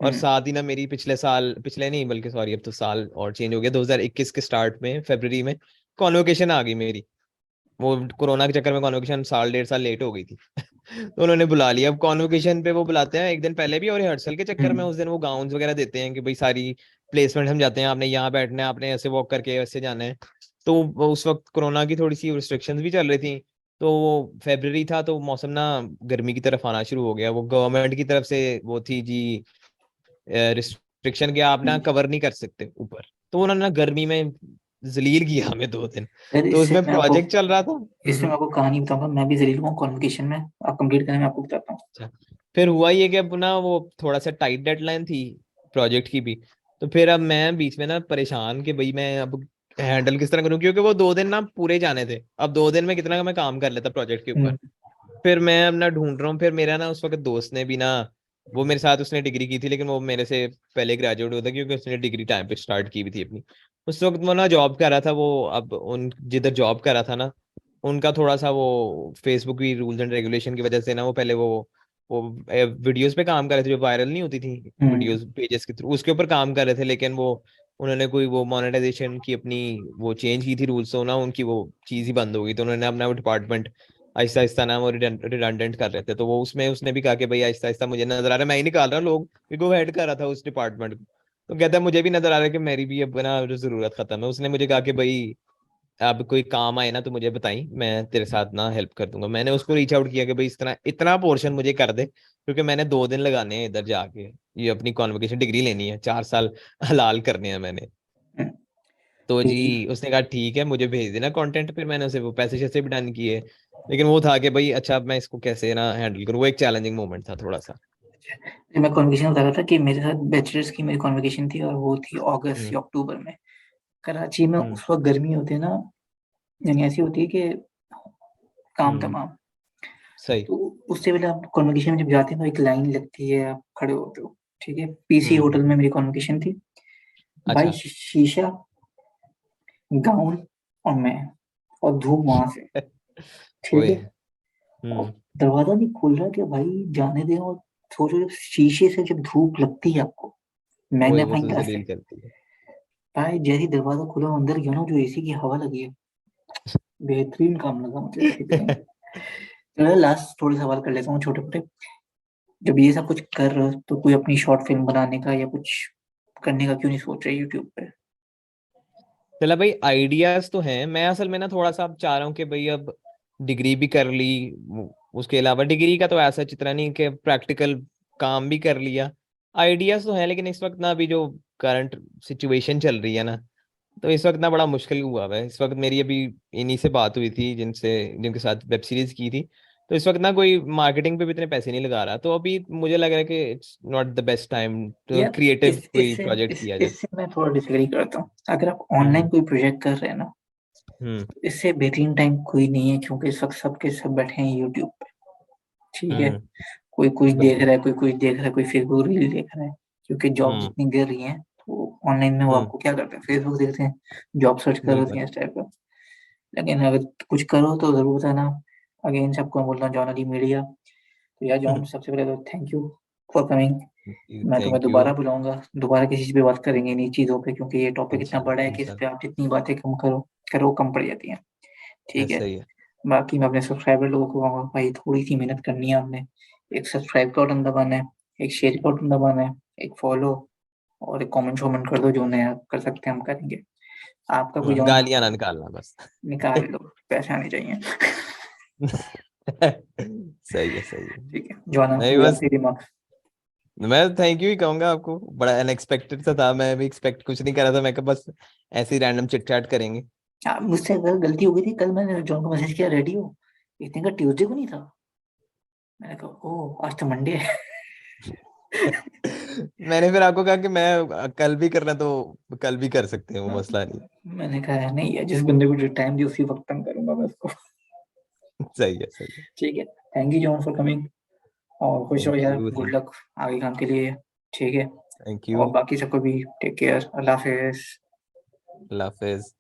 S2: और
S1: हम्म।
S2: साथ ही ना मेरी पिछले साल, पिछले नहीं बल्कि सॉरी अब तो साल और चेंज हो गया, 2021 के स्टार्ट में फरवरी में कॉन्वोकेशन आ गई मेरी। वो कोरोना के चक्कर में कॉन्वोकेशन साल डेढ़ साल लेट हो गई थी। तो उन्होंने बुला लिया। अब कॉन्वोकेशन पे वो बुलाते हैं एक दिन पहले भी, और रिहर्सल के चक्कर में
S1: हम्म।
S2: उस दिन वो गाउन्स वगैरह देते हैं कि भाई सारी प्लेसमेंट हम जाते हैं, आपने यहाँ बैठना है, आपने ऐसे वॉक करके ऐसे जाना है। तो उस वक्त कोरोना की थोड़ी सी रिस्ट्रिक्शंस भी चल रही थी। तो वो फेब्रवरी था, तो मौसम ना गर्मी की तरफ आना शुरू हो गया। वो गवर्नमेंट की तरफ से वो थी जी रिस्ट्रिक्शन, कि आप ना
S1: हम्म।
S2: कवर नहीं कर सकते ऊपर। तो उन्होंने ना गर्मी में जलील किया हमें 2 दिन।
S1: फिर
S2: तो
S1: इससे
S2: उसमें
S1: मैं आपको
S2: प्रोजेक्ट चल रहा था।
S1: इससे मैं आपको कहानी बताऊंगा, मैं भी जलील हुआ कॉन्वोकेशन में। आप कंप्लीट करें, मैं आपको बताता हूँ।
S2: अच्छा। फिर हुआ ये कि अब ना वो थोड़ा सा टाइट डेडलाइन थी प्रोजेक्ट की भी। तो फिर अब मैं बीच में ना परेशान कि भाई मैं अब हैंडल किस तरह करूं, क्योंकि वो 2 दिन ना पूरे जाने थे। अब 2 दिन में कितना का मैं काम कर लेता प्रोजेक्ट के ऊपर।
S1: हम्म।
S2: फिर मैं अब ना ढूंढ रहा हूँ। फिर मेरा ना उस वक्त दोस्त ने भी ना, वो मेरे साथ उसने डिग्री की थी, लेकिन वो मेरे से पहले ग्रेजुएट होता, क्योंकि उसने डिग्री टाइम पे स्टार्ट की भी थी अपनी। उस वक्त वो ना जॉब कर रहा था। वो अब उन जिधर जॉब कर रहा था ना, उनका थोड़ा सा वो फेसबुक की रूल्स एंड रेगुलेशन की वजह से ना, वो पहले वो वीडियोस पे काम कर रहे थे जो वायरल नहीं होती थी,
S1: हम्म।
S2: वीडियोस पेजेस के थ्रू उसके ऊपर काम कर रहे थे। लेकिन वो उन्होंने कोई वो मोनेटाइजेशन की अपनी वो चेंज की थी रूल्स, तो ना उनकी वो चीज ही बंद हो गई। तो उन्होंने अपना वो डिपार्टमेंट आहिस्ता आहिस्ता ना वो रिडंडेंट कर रहे थे। तो वो उसमें उसने भी कहा कि भाई आहिस्ता आहिस्ता मुझे नजर आ रहा है मैं ही निकाल रहा हूँ लोग, क्योंकि वो हेड कर रहा था उस डिपार्टमेंट को। तो कहता है मुझे भी नजर आ रहा है कि मेरी भी अब ना जरूरत खत्म है। उसने मुझे कहा कि भाई अब कोई काम आए ना तो मुझे बताई, मैं तेरे साथ ना हेल्प कर दूंगा। मैंने उसको रीच आउट किया कि भाई इस तरह इतना पोर्शन मुझे कर दे, क्योंकि मैंने 2 दिन लगाने हैं इधर जाके, ये अपनी कॉन्वोकेशन डिग्री लेनी है, 4 साल हलाल करने हैं मैंने।
S1: हम्म।
S2: तो जी
S1: ये
S2: उसने कहा ठीक है मुझे भेज देना कंटेंट। फिर मैंने उसे वो पैसे शैसे भी डन किए। लेकिन वो था कि भाई अच्छा अब मैं इसको कैसे ना हैंडल करूँ, वो एक चैलेंजिंग मोमेंट था थोड़ा सा।
S1: मैं कॉन्वोकेशन बता रहा था कि मेरे साथ बैचलर्स की मेरी कॉन्वोकेशन थी, और वो थी अगस्त
S2: हम्म।
S1: या अक्टूबर में, कराची में।
S2: हम्म।
S1: उस वक्त गर्मी होती है ना, यानी ऐसी होती है कि काम
S2: हम्म।
S1: तमाम।
S2: सही।
S1: तो उससे पहले आप कॉन्वोकेशन में जब जाते हैं तो एक लाइन लगती है, आप खड़े होते हो, ठीक है। पीसी होटल
S2: हम्म।
S1: में मेरी कॉन्वोकेशन थी भाई।
S2: अच्छा।
S1: शीशा, गाउन, और मैं, और धूप वहां से, ठीक
S2: ओए।
S1: है। और
S2: हम्म।
S1: दरवाजा नहीं खुल रहा कि भाई जाने दें, और सोचो जब शीशे से जब धूप लगती है आपको
S2: ओए वो
S1: मैग्नीफाइंग
S2: तो
S1: ग्लास से,
S2: जलील करती है।
S1: भाई जैसे ही दरवाजा खुला और अंदर गया ना, जो एसी की हवा लगी है, बेहतरीन काम लगा मुझे सही बताऊं। चलो लास्ट थोड़े सवाल कर लेता हूँ छोटे मोटे। जब ये सब कुछ कर रहे हो तो कोई अपनी शॉर्ट फिल्म बनाने का या कुछ करने का क्यों नहीं सोच रहे यूट्यूब पे?
S2: चला भाई, आइडियाज तो हैं। मैं असल में ना थोड़ा सा अब चाह रहा हूँ कि भाई अब डिग्री भी कर ली, उसके अलावा डिग्री का तो ऐसा चित्र नहीं कि प्रैक्टिकल काम भी कर लिया। आइडियाज तो हैं, लेकिन इस वक्त ना अभी जो करंट सिचुएशन चल रही है ना, तो इस वक्त ना बड़ा मुश्किल हुआ है। इस वक्त मेरी अभी इन्हीं से बात हुई थी जिनके साथ वेब सीरीज की थी। तो इस वक्त ना कोई मार्केटिंग पे भी इतने पैसे नहीं लगा रहा, तो अभी मुझे लग रहा है कि it's not the best time to
S1: यार
S2: क्रिएटिव
S1: इस
S2: कोई
S1: इससे
S2: प्रोजेक्ट
S1: इस
S2: किया जाए।
S1: इससे मैं थोड़ा डिसएग्री करता हूँ। अगर आप ऑनलाइन
S2: हम्म।
S1: कोई प्रोजेक्ट कर रहे हैं ना,
S2: हम्म।
S1: इससे बेहतरीन टाइम कोई नहीं है, क्योंकि इस वक्त सबके सब बैठे हैं यूट्यूब पे। ठीक है।
S2: हम्म।
S1: कोई कुछ देख
S2: बिल्कुल।
S1: रहा है, कोई कुछ देख रहा है, कोई फेसबुक रील देख रहा है। क्योंकि जॉब
S2: हम्म।
S1: जितनी गिर रही है, तो ऑनलाइन में वो
S2: हम्म।
S1: आपको क्या करते हैं, फेसबुक देखते हैं, जॉब सर्च कर रहे
S2: बिल्कुल।
S1: हैं इस टाइप का। लेकिन अगर कुछ करो तो जरूर बताना। अगेन सबको मैं बोलता हूँ, जॉन अली मीडिया। तो यार जॉन, सबसे पहले तो थैंक यू फॉर कमिंग। मैं तुम्हें
S2: थैंक यू।
S1: दोबारा बुलाऊंगा, दोबारा किसी चीज पे बात करेंगे इन्हीं चीजों पे, क्योंकि ये टॉपिक इतना बड़ा
S2: इंशाल्लाह
S1: है कि इस पे
S2: इंशाल्लाह।
S1: आप जितनी बातें कम करो करो कम पड़ जाती हैं। ठीक है।
S2: ऐसा ही है।
S1: बाकी मैं अपने सब्सक्राइबर लोगों को कहूँगा, भाई थोड़ी सी मेहनत करनी है आपने। एक सब्सक्राइब का बटन दबाना है, एक शेयर का बटन दबाना है, एक फॉलो और एक कमेंट वमेंट कर दो, जो नया कर सकते हैं हम करेंगे। आपका कोई जॉन
S2: गालियां ना निकालना बस।
S1: निकाल लो, पैसे आने चाहिए।
S2: सही है सही है।
S1: ठीक है जॉन, आपके
S2: नहीं
S1: कोई
S2: बस,
S1: आखिरी रिमार्क्स?
S2: मैं थैंक यू ही कहूंगा आपको। बड़ा अनएक्सपेक्टेड सा था, मैं भी एक्सपेक्ट कुछ नहीं कर रहा था। मैं कहा बस ऐसे ही रैंडम चिट चैट करेंगे।
S1: मुझसे अगर गलती हो गई थी, कल मैंने जॉन को मैसेज किया रेडी हो, इतने का ट्यूसडे को नहीं था। मैंने कहा ओह आज तो मंडे है।
S2: मैंने फिर आपको कहा कि मैं कल भी करना तो कल भी कर सकते हैं, वो मसला नहीं।
S1: मैंने कहा नहीं है, जिस बंदे को जो टाइम दी उसी वक्त तंग करूंगा मैं उसको।
S2: सही है सही है।
S1: ठीक है। Thank you John for coming. और खुश रहो
S2: थैंक
S1: यार,
S2: यू
S1: गुड
S2: थैंक
S1: लक आगे काम के लिए। ठीक है।
S2: थैंक
S1: और
S2: यू।
S1: बाकी सबको भी टेक केयर, अल्लाह हाफिज।
S2: अल्लाह हाफिज।